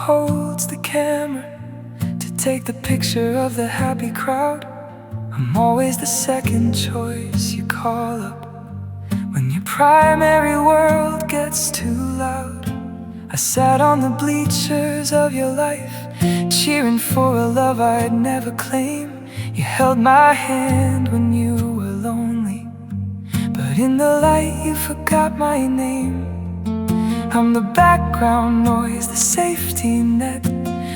holds the camera to take the picture of the happy crowd. I'm always the second choice you call up when your primary world gets too loud. I sat on the bleachers of your life, cheering for a love I'd never claim. You held my hand when you were lonely, but in the light you forgot my name. I'm the background noise, the safety net,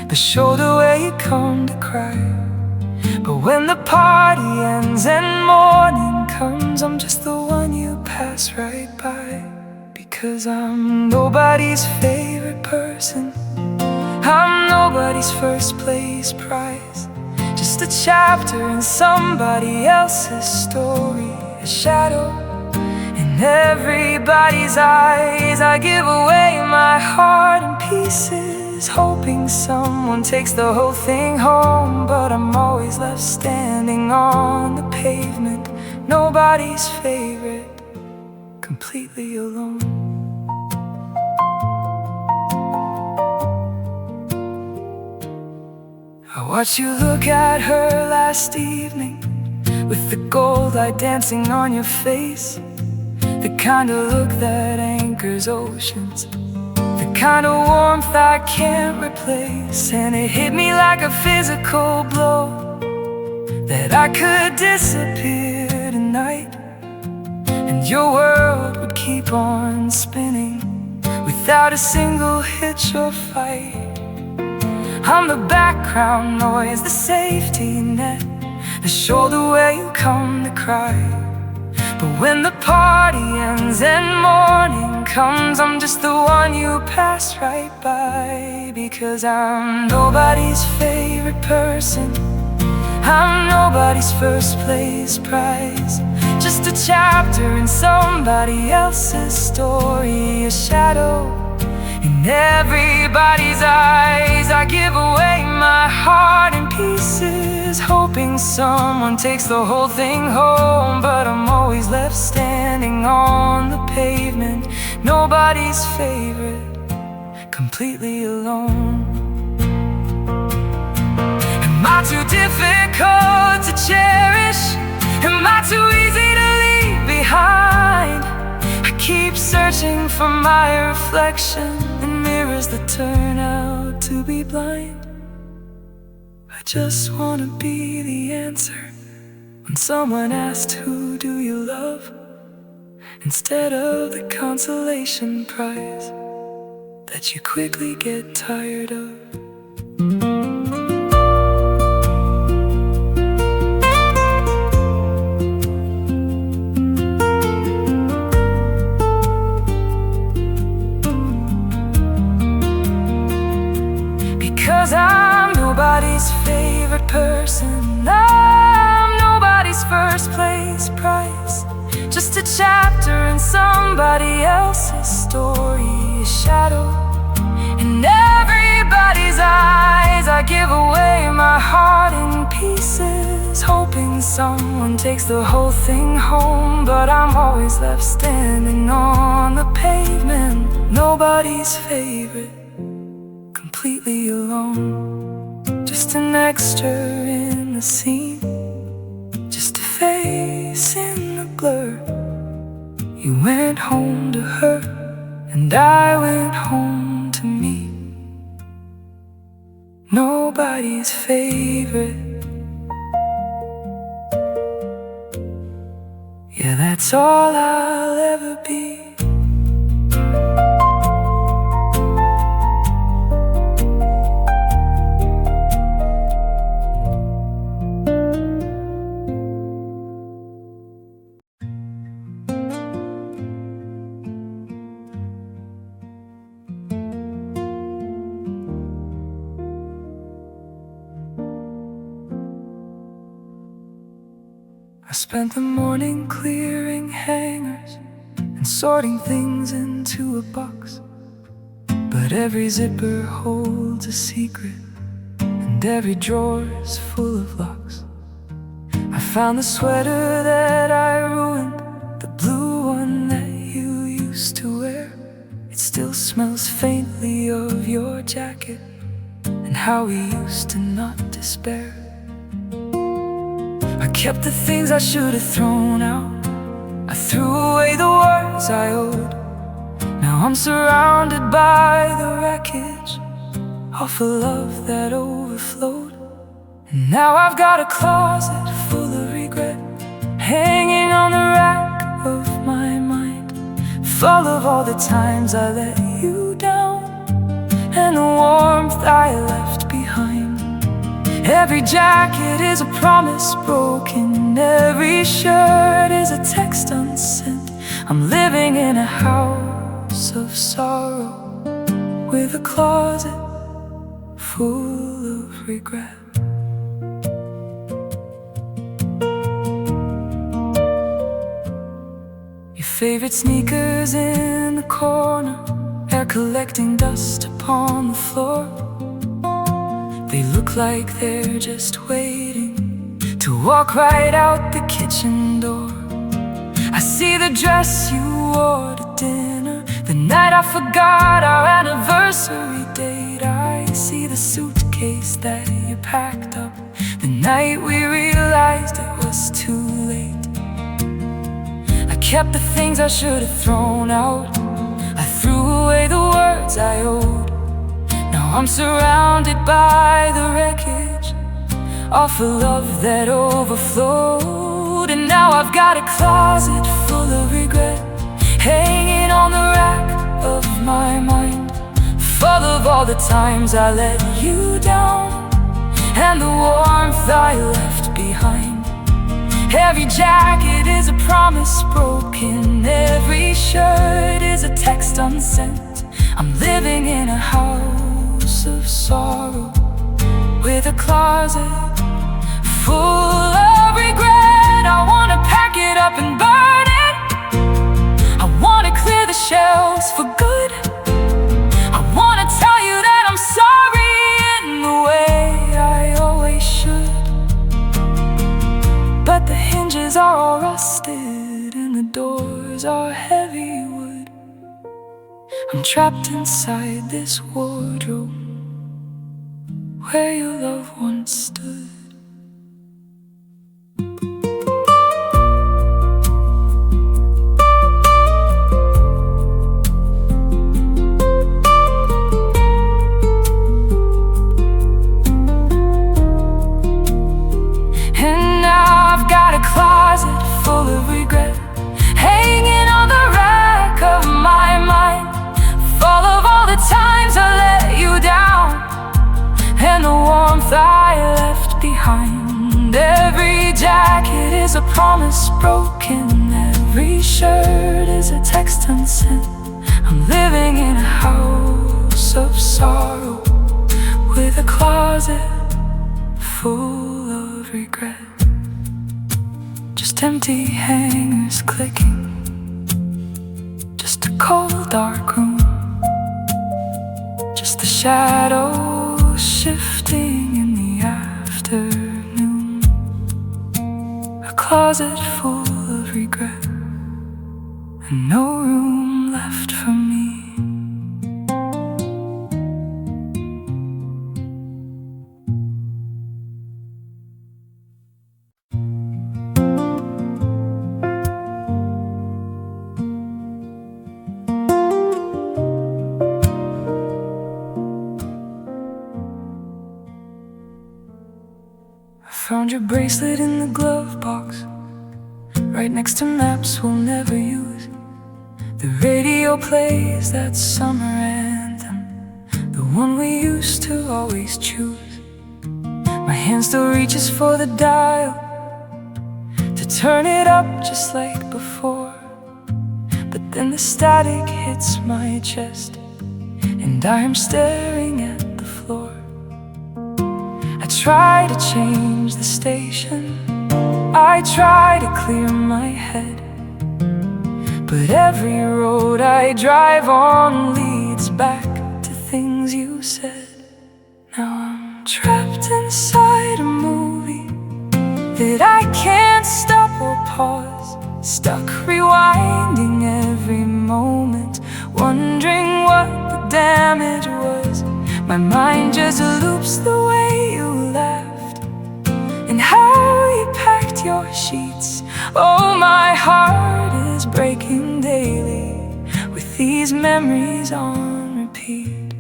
the shoulder where you come to cry. But when the party ends and morning comes, I'm just the one you pass right by. Because I'm nobody's favorite person, I'm nobody's first place prize. Just a chapter in somebody else's story, a shadow in everybody's eyes. I give away my heart in pieces, hoping someone takes the whole thing home. But I'm always left standing on the pavement, nobody's favorite, completely alone. I watched you look at her last evening, with the gold light dancing on your face. The kind of look that anchors oceans, the kind of warmth I can't replace. And it hit me like a physical blow, that I could disappear tonight, and your world would keep on spinning without a single hitch or fight. I'm the background noise, the safety net, the shoulder where you come to cry. But when the party ends and morning comes, I'm just the one you pass right by. Because I'm nobody's favorite person, I'm nobody's first place prize. Just a chapter in somebody else's story, a shadow in everybody's eyes. I give away my heart in pieces, hoping someone takes the whole thing home. But I'm always left standing on the pavement, nobody's favorite, completely alone. Am I too difficult to cherish? Am I too easy to leave behind? I keep searching for my reflection in mirrors that turn out to be blind. I just wanna be the answer when someone asks, who do you love? Instead of the consolation prize that you quickly get tired of. Because I'm nobody's favorite person, I'm nobody's first place prize. Just a chapter in somebody else's story, a shadow in everybody's eyes. I give away my heart in pieces, hoping someone takes the whole thing home. But I'm always left standing on the pavement, nobody's favorite, completely alone. Just an extra in the scene, just a face in the blur. You went home to her, and I went home to me. Nobody's favorite. Yeah, that's all I'll ever be. I spent the morning clearing hangers and sorting things into a box. But every zipper holds a secret, and every drawer's full of locks. I found the sweater that I ruined, the blue one that you used to wear. It still smells faintly of your jacket, and how we used to not despair. I kept the things I should have thrown out. I threw away the words I owed. Now I'm surrounded by the wreckage of a love that overflowed. And now I've got a closet full of regret, hanging on the rack of my mind, full of all the times I let you down and the warmth I left behind. Every jacket is a promise broken, every shirt is a text unsent. I'm living in a house of sorrow with a closet full of regret. Your favorite sneakers in the corner, air collecting dust upon the floor. They look like they're just waiting to walk right out the kitchen door. I see the dress you wore to dinner, the night I forgot our anniversary date. I see the suitcase that you packed up the night we realized it was too late. I kept the things I should have thrown out. I threw away the words I owed. Now I'm surrounded by the wreckage of a love that overflowed. And now I've got a closet full of regret, hanging on the rack of my mind, full of all the times I let you down and the warmth I left behind. Every jacket is a promise broken, every shirt is a text unsent. I'm living in a house of sorrow with a closet full of regret. I wanna pack it up and burn it. I wanna clear the shelves for good. I wanna tell you that I'm sorry in the way I always should. But the hinges are all rusted and the doors are heavy wood. I'm trapped inside this wardrobe where your love once stood. And now I've got a closet full of regret, hanging on the rack of my mind, full of all the times I let you down and the warmth I left behind. Every jacket is a promise broken, every shirt is a text unsent. I'm living in a house of sorrow with a closet full of regret. Just empty hangers clicking, just a cold dark room, just the shadows shifting in the afternoon. A closet full of regret and no room left for me. Found your bracelet in the glove box, right next to maps we'll never use. The radio plays that summer anthem, the one we used to always choose. My hand still reaches for the dial to turn it up just like before. But then the static hits my chest and I am staring at the floor. I try to change the station, I try to clear my head, but every road I drive on leads back to things you said. Now I'm trapped inside a movie that I can't stop or pause, stuck rewinding every moment, wondering what the damage was. My mind just loops the way you left and how you packed your sheets. Oh, my heart is breaking daily with these memories on repeat.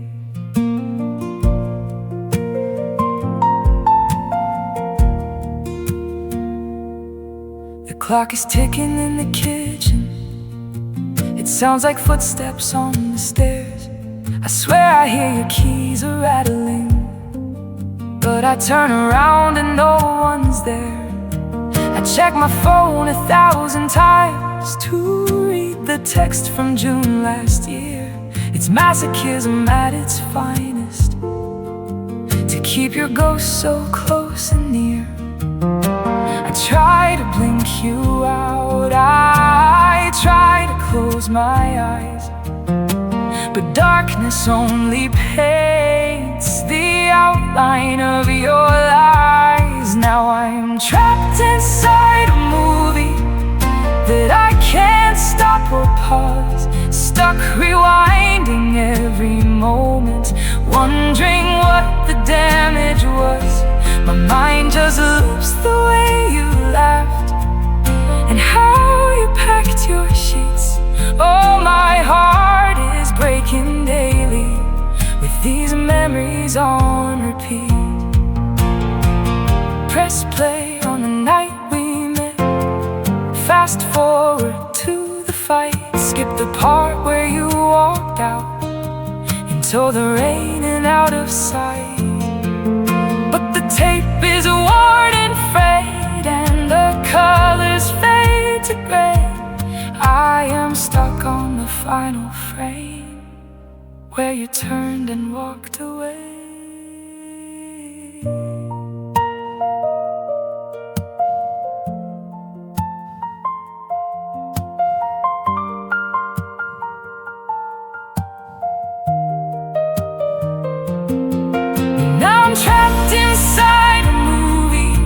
The clock is ticking in the kitchen. It sounds like footsteps on the stairs. I swear I hear your keys are rattling, but I turn around and no one's there. I check my phone 1,000 times to read the text from June last year. It's masochism at its finest, to keep your ghost so close and near. I try to blink you out, I try to close my eyes, but darkness only paints the outline of your lies. Now I'm trapped inside a movie that I can't stop or pause, stuck rewinding every moment, wondering what the damage was. My mind just loops the way you laughed and how you packed your sheets. Oh, my heart is breaking daily with these memories on repeat. Press play on the night we met, fast forward to the fight, skip the part where you walked out into the rain and out of sight. But the tape is worn and frayed and the colors fade to gray. I am stuck on the final frame where you turned and walked away. Now I'm trapped inside a movie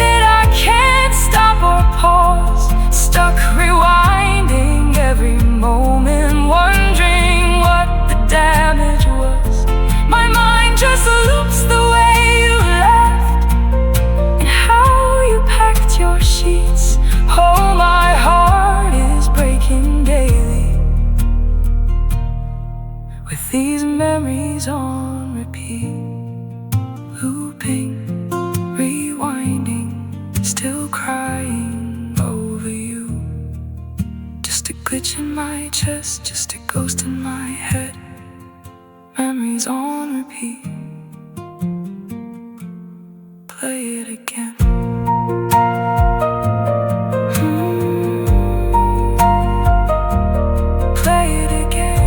that I can't stop or pause, stuck rewinding every moment, wondering what the damage was. My mind just loops the way you left and how you packed your sheets. Oh, my heart is breaking daily with these memories on repeat. Looping, rewinding, still crying over you. Just a glitch in my chest, just a ghost in my head. Memories on repeat. Play it again. Play it again.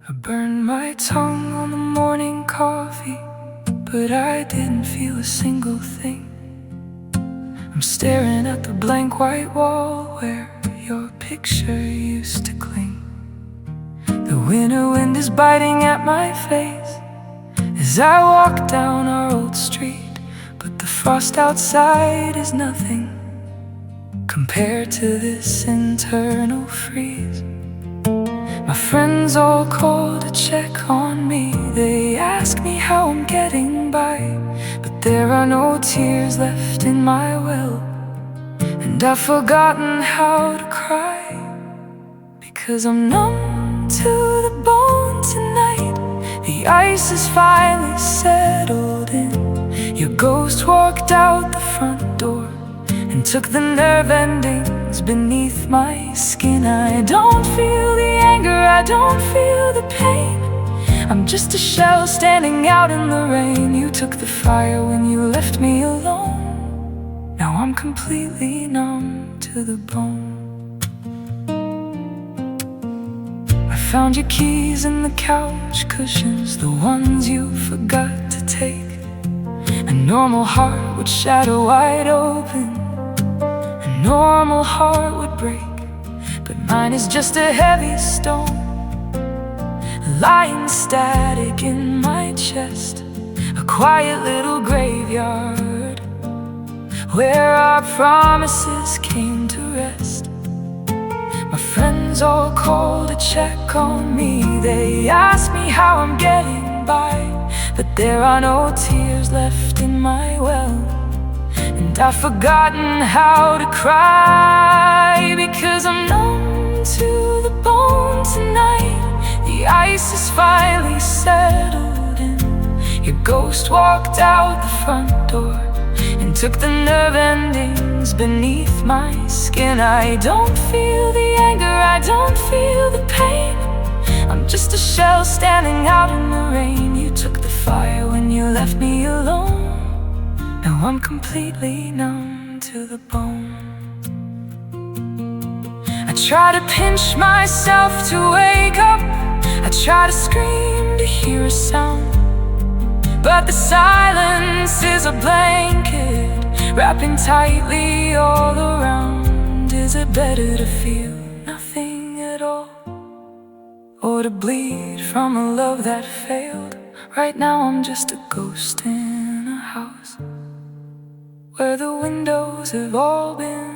I burned my tongue on the morning coffee, but I didn't feel a single thing. I'm staring at the blank white wall where your picture used to cling. The winter wind is biting at my face as I walk down our old street, but the frost outside is nothing compared to this internal freeze. My friends all call to check on me. They ask me how I'm getting by, but there are no tears left in my well, and I've forgotten how to cry, because I'm numb to the bone tonight. The ice has finally settled in. Your ghost walked out the front door and took the nerve endings beneath my skin. I don't feel the anger, I don't feel the pain. I'm just a shell standing out in the rain. You took the fire when you left me alone. Now I'm completely numb to the bone. I found your keys in the couch cushions, the ones you forgot to take. A normal heart would shatter wide open, a normal heart would break, but Mine is just a heavy stone, lying static in my chest. A quiet little graveyard where our promises came to rest. My friends all call to check on me. They ask me how I'm getting by, but there are no tears left in my well. And I've forgotten how to cry, because I'm numb to the bone tonight. The ice is finally settled in. Your ghost walked out the front door and took the nerve endings beneath my skin. I don't feel the anger, I don't feel the pain. I'm just a shell standing out in the rain. You took the fire when you left me alone. Now I'm completely numb to the bone. I try to pinch myself to wake up. I try to scream to hear a sound, but the silence is a blanket wrapping tightly all around. Is it better to feel nothing at all, or to bleed from a love that failed? Right now I'm just a ghost in a house where the windows have all been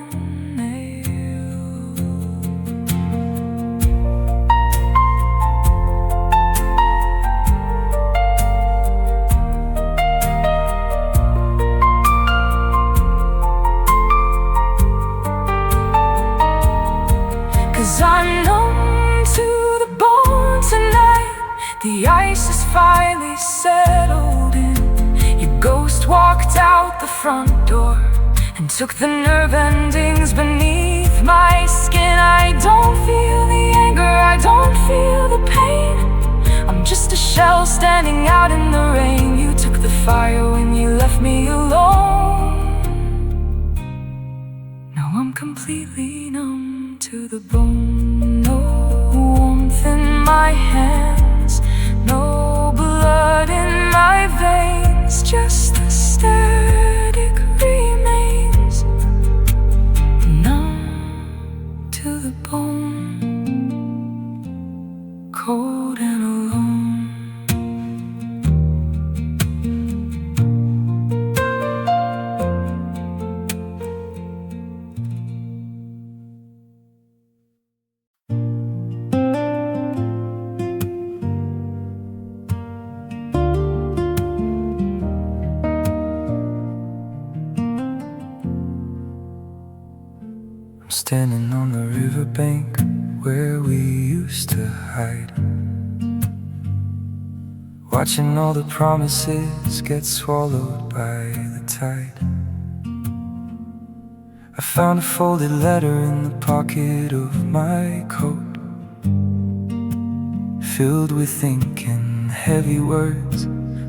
nailed. 'Cause I'm numb to the bone tonight. The ice is finally settled in. Your ghost walked out the front door and took the nerve endings beneath my skin. I don't feel the anger, I don't feel the pain. I'm just a shell standing out in the rain. You took the fire when you left me alone. Now I'm completely numb to the bone. No warmth in my hands, no blood in my veins, just the static remains. Numb to the bone, cold and alone. I'm standing on the riverbank where we used to hide, watching all the promises get swallowed by the tide. I found a folded letter in the pocket of my coat, filled with ink and heavy words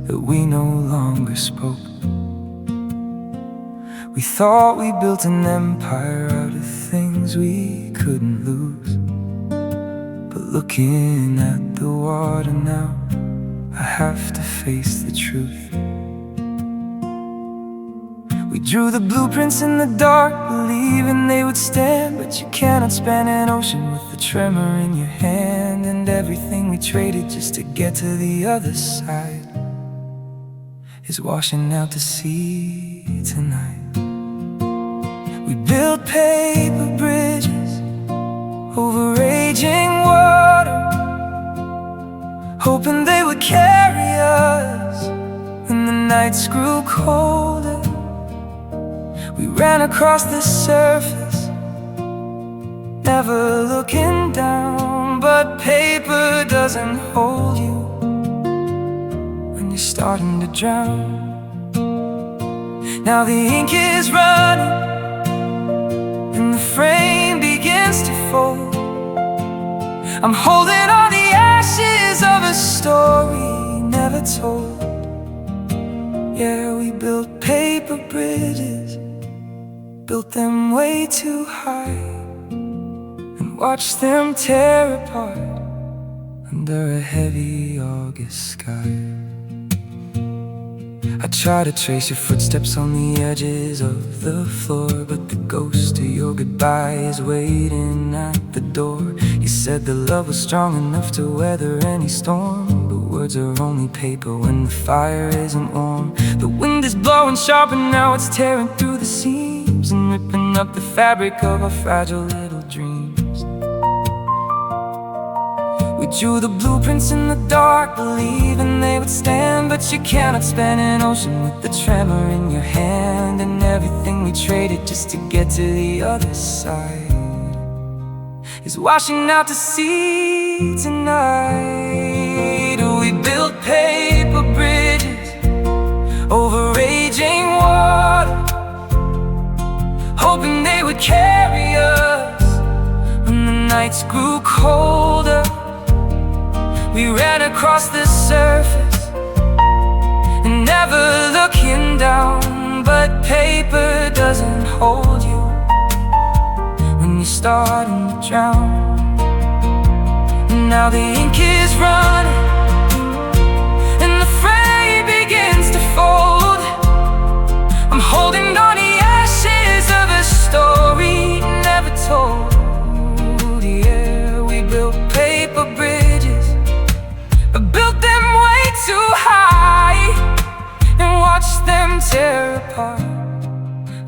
that we no longer spoke. We thought we built an empire out of things we couldn't lose, but looking at the water now, I have to face the truth. We drew the blueprints in the dark, believing they would stand, but you cannot span an ocean with a tremor in your hand. And everything we traded just to get to the other side is washing out to sea tonight. We built paper bridges over raging water, hoping they would carry us when the nights grew colder. We ran across the surface, never looking down. But paper doesn't hold you when you're starting to drown. Now the ink is running and the frame begins to fold. I'm holding on the ashes of a story never told. Yeah, we built paper bridges, built them way too high, and watched them tear apart under a heavy August sky. I try to trace your footsteps on the edges of the floor, but the ghost of your goodbye is waiting at the door. You said the love was strong enough to weather any storm, but words are only paper when the fire isn't warm. The wind is blowing sharp and now it's tearing through the seams and ripping up the fabric of our fragile little dreams. We drew the blueprints in the dark, believing they would stand, but you cannot span an ocean with the tremor in your hand. And everything we traded just to get to the other side is washing out to sea tonight. We built paper bridges over raging water, hoping they would carry us when the nights grew colder. We ran across the surface and never looking down, but paper doesn't hold you when you're starting to drown. Now the ink is running and the frame begins to fold. I'm holding on the ashes of a story never told. Yeah, we built paper bridges, built them way too high, and watched them tear apart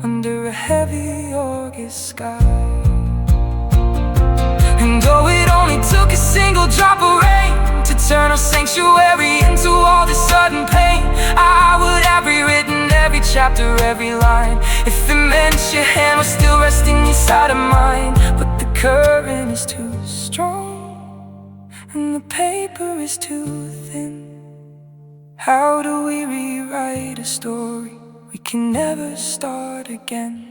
under a heavy August sky. And though it only took a single drop of rain to turn our sanctuary into all this sudden pain, I would have rewritten every chapter, every line, if it meant your hand was still resting inside of mine. But the current is too strong and the paper is too thin. How do we rewrite a story we can never start again?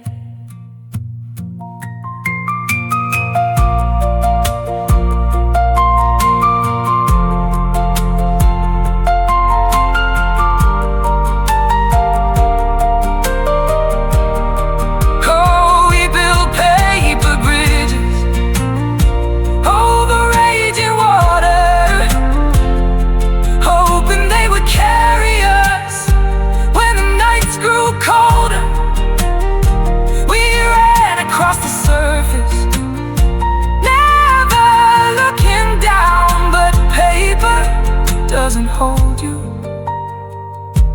Doesn't hold you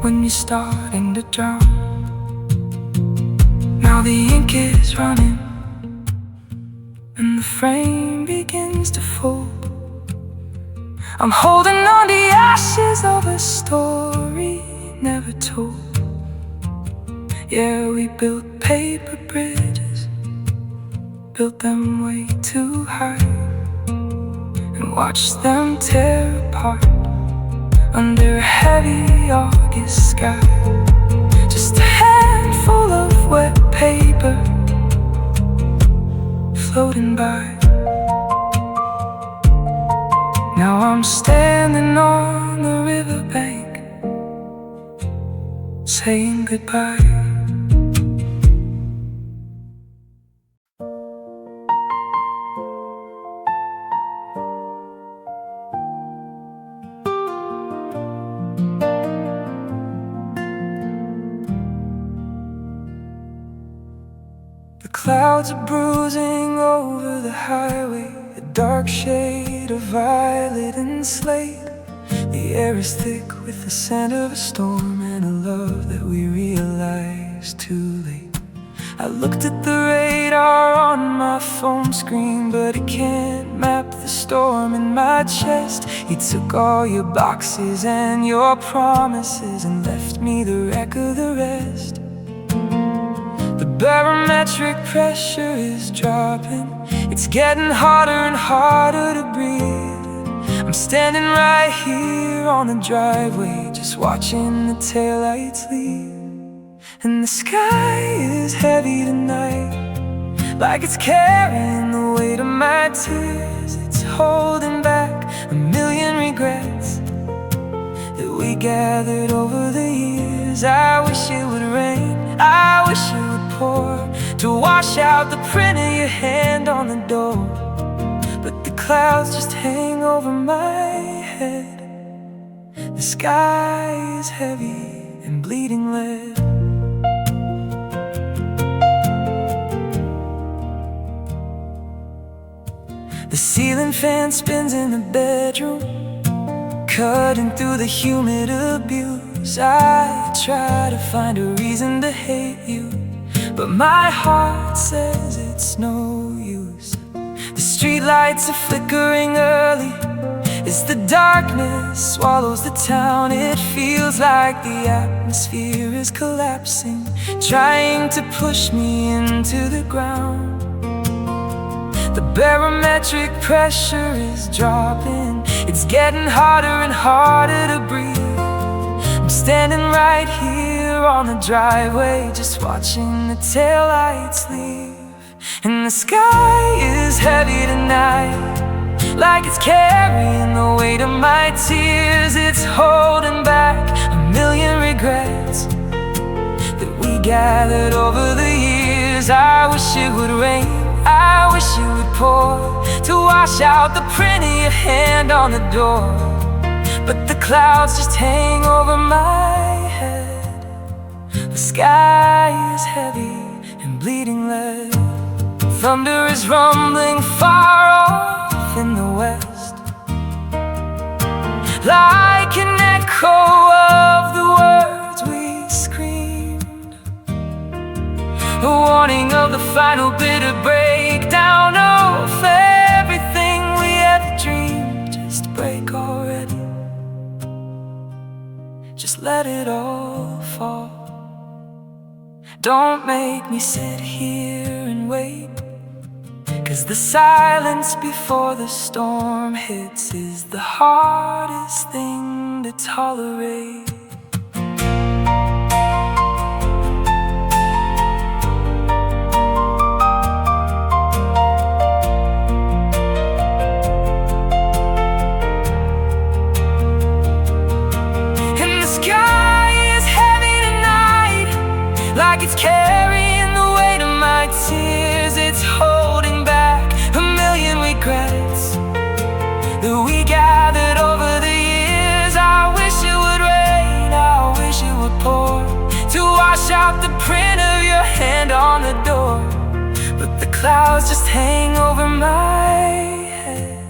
when you're starting to drown. Now the ink is running and the frame begins to fold. I'm holding on the ashes of a story never told. Yeah, we built paper bridges, built them way too high, and watched them tear apart under a heavy August sky. Just a handful of wet paper floating by. Now I'm standing on the riverbank, saying goodbye. The clouds are bruising over the highway, a dark shade of violet and slate. The air is thick with the scent of a storm and a love that we realized too late. I looked at the radar on my phone screen, but it can't map the storm in my chest. You took all your boxes and your promises and left me the wreck of the rest. The barometric pressure is dropping, it's getting harder and harder to breathe. I'm standing right here on the driveway, just watching the taillights leave. And the sky is heavy tonight, like it's carrying the weight of my tears. It's holding back a million regrets that we gathered over the years. I wish it would rain, I wish it would pour, to wash out the print of your hand on the door. But the clouds just hang over my head. The sky is heavy and bleeding lead. The ceiling fan spins in the bedroom, cutting through the humid abuse. I try to find a reason to hate you, but my heart says it's no use. The streetlights are flickering early as the darkness swallows the town. It feels like the atmosphere is collapsing, trying to push me into the ground. The barometric pressure is dropping, it's getting harder and harder to breathe. I'm standing right here on the driveway, just watching the taillights leave. And the sky is heavy tonight, like it's carrying the weight of my tears. It's holding back a million regrets that we gathered over the years. I wish it would rain, I wish it would pour, to wash out the print of your hand on the door. But the clouds just hang over my head. The sky is heavy and bleeding lead. Thunder is rumbling far off in the west, like an echo of the words we screamed, a warning of the final bitter breakdown of everything we ever dreamed. Just break already, just let it all fall. Don't make me sit here and wait, 'cause the silence before the storm hits is the hardest thing to tolerate. Like it's carrying the weight of my tears. It's holding back a million regrets that we gathered over the years. I wish it would rain, I wish it would pour, to wash out the print of your hand on the door. But the clouds just hang over my head.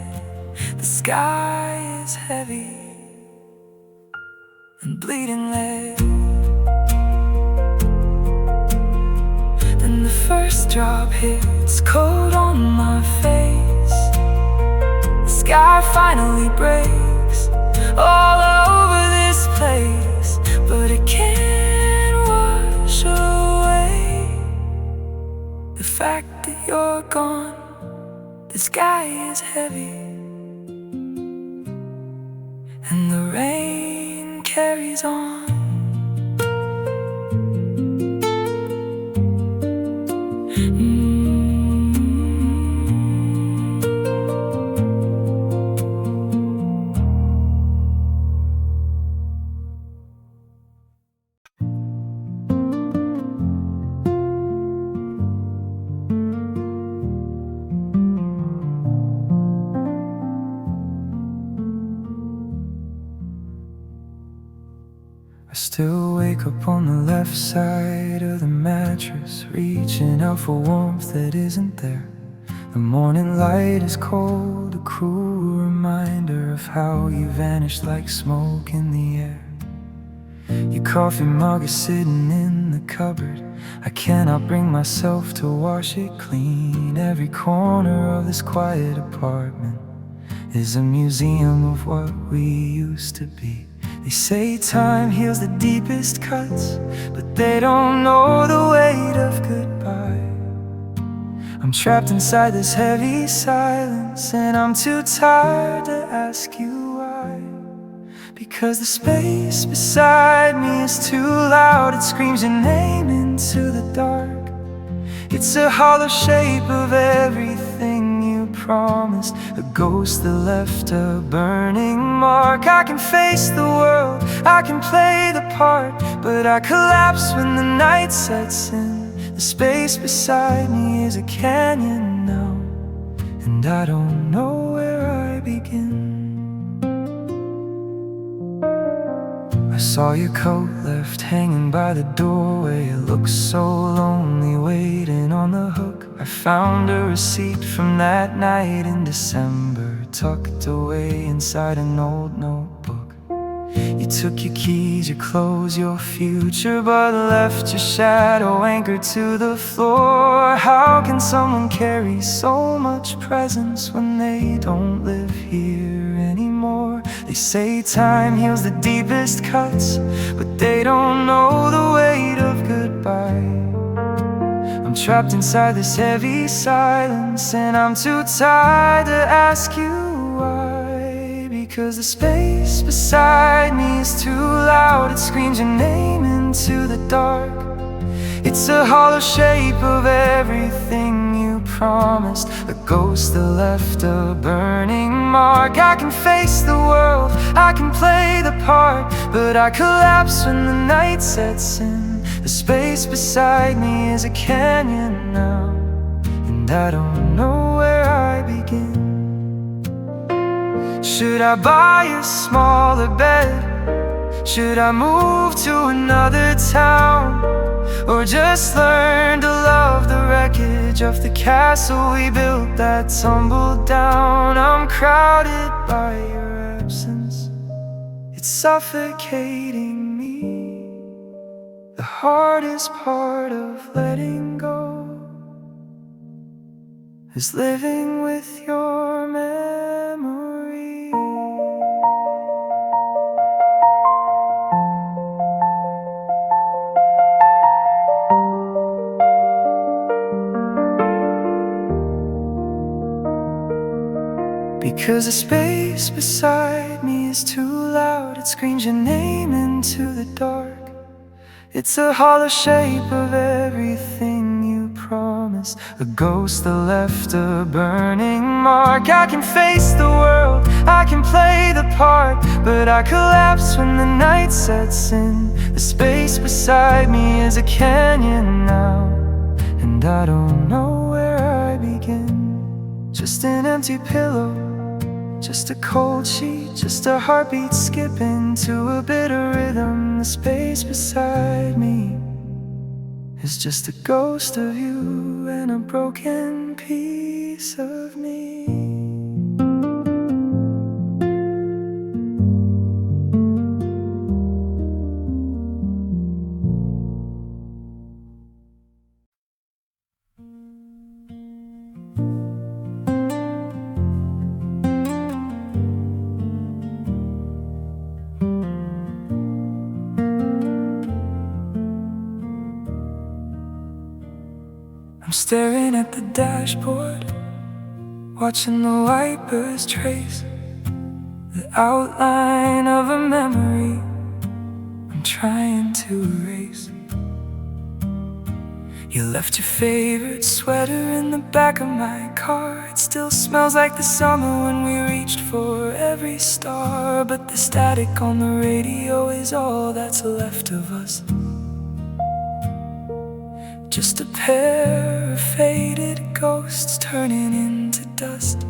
The sky is heavy and bleeding lead. First drop hits cold on my face. The sky finally breaks all over this place, but it can't wash away the fact that you're gone. The sky is heavy and the rain carries on. I still wake up on the left side of the mattress, reaching out for warmth that isn't there. The morning light is cold, a cruel reminder of how you vanished like smoke in the air. Your coffee mug is sitting in the cupboard. I cannot bring myself to wash it clean. Every corner of this quiet apartment is a museum of what we used to be. They say time heals the deepest cuts, but they don't know the weight of goodbye. I'm trapped inside this heavy silence, and I'm too tired to ask you why. Because the space beside me is too loud. It screams your name into the dark. It's a hollow shape of everything you promised, a ghost that left a burning mark. I can face the world, I can play the part, but I collapse when the night sets in. The space beside me is a canyon now, and I don't know where I begin. I saw your coat left hanging by the doorway. It looked so lonely waiting on the hook. I found a receipt from that night in December, tucked away inside an old notebook. You took your keys, your clothes, your future, but left your shadow anchored to the floor. How can someone carry so much presence when they don't live here anymore? They say time heals the deepest cuts, but they don't know the weight of goodbye. I'm trapped inside this heavy silence, and I'm too tired to ask you why. Because the space beside me is too loud. It screams your name into the dark. It's a hollow shape of everything you promised, a ghost that left a burning mark. I can face the world, I can play the part, but I collapse when the night sets in. The space beside me is a canyon now, and I don't know where I begin. Should I buy a smaller bed? Should I move to another town? Or just learn to love the wreckage of the castle we built that tumbled down? I'm crowded by your absence, it's suffocating me. The hardest part of letting go is living with your memory. Because the space beside me is too loud. It screams your name into the dark. It's a hollow shape of everything you promised, a ghost that left a burning mark. I can face the world, I can play the part, but I collapse when the night sets in. The space beside me is a canyon now, and I don't know where I begin. Just an empty pillow, just a cold sheet, just a heartbeat skipping to a bitter rhythm. The space beside me is just a ghost of you and a broken piece of me. I'm staring at the dashboard, watching the wipers trace the outline of a memory I'm trying to erase. You left your favorite sweater in the back of my car. It still smells like the summer when we reached for every star, but the static on the radio is all that's left of us. Just a pair of faded ghosts turning into dust.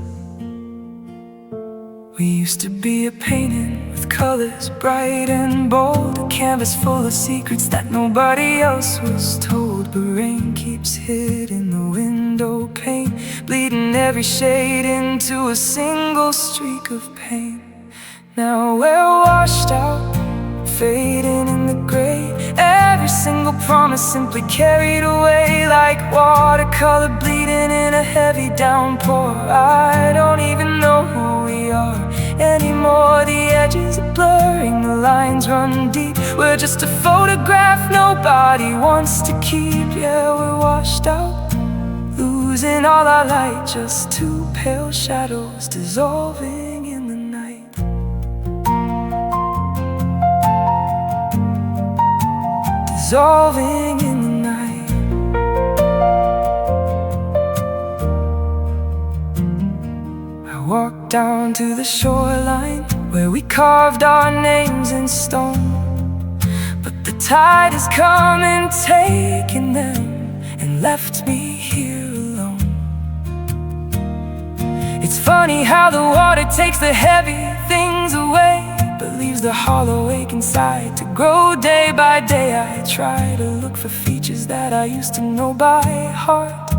We used to be a painting with colors bright and bold, a canvas full of secrets that nobody else was told. But rain keeps hitting the window pane, bleeding every shade into a single streak of pain. Now we're washed out, fading in the gray. Every single promise simply carried away like watercolor bleeding in a heavy downpour. I don't even know who we are anymore. The edges are blurring, the lines run deep. We're just a photograph nobody wants to keep. Yeah, we're washed out, losing all our light. Just two pale shadows dissolving in the night. Dissolving in the night. I walked down to the shoreline where we carved our names in stone, but the tide has come and taken them and left me here alone. It's funny how the water takes the heavy things away, but leaves the hollow ache inside to grow day by day. I try to look for features that I used to know by heart,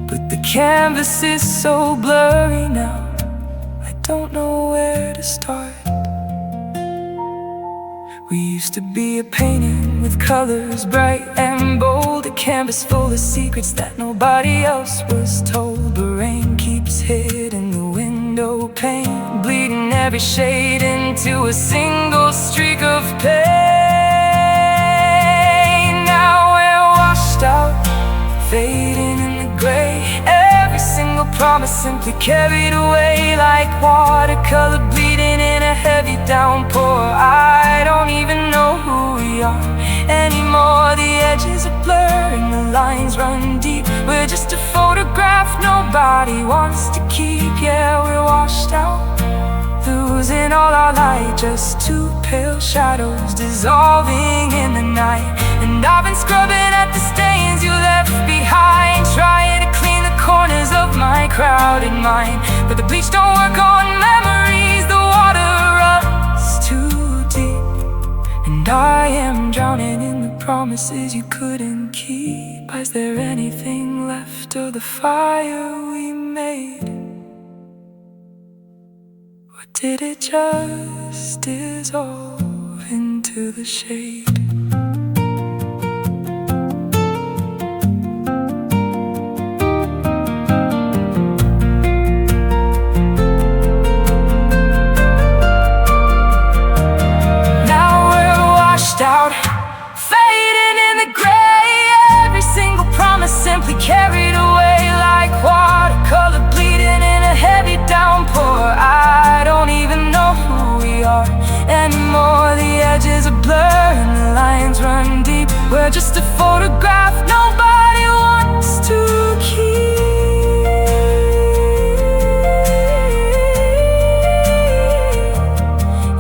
but the canvas is so blurry now, I don't know where to start. We used to be a painting with colors bright and bold, a canvas full of secrets that nobody else was told. But rain keeps hitting the window pane, bleeding every shade into a single streak of pain. Now we're washed out, fading in the gray, every single promise simply carried away like watercolor bleeding in a heavy downpour. I don't even know who we are anymore. The edges are blurring, the lines run deep. We're just a photograph nobody wants to keep. Yeah, we're washed out, losing all our light, just two pale shadows dissolving in the night. And I've been scrubbing at the stains you left behind, trying to clean the corners of my crowded mind, but the bleach don't work on memories, the water runs too deep. And I am drowning in the promises you couldn't keep. Is there anything left of the fire we made? Or did it just dissolve into the shade? Out, fading in the gray, every single promise simply carried away like watercolor bleeding in a heavy downpour. I don't even know who we are anymore. The edges are blurred and the lines run deep. We're just a photograph nobody wants to keep.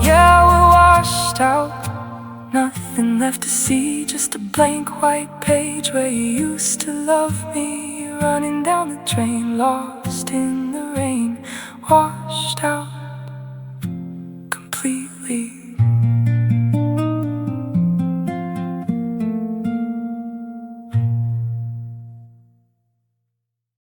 Yeah, we're washed out, nothing left to see, just a blank white page where you used to love me. Running down the drain, lost in the rain, washed out.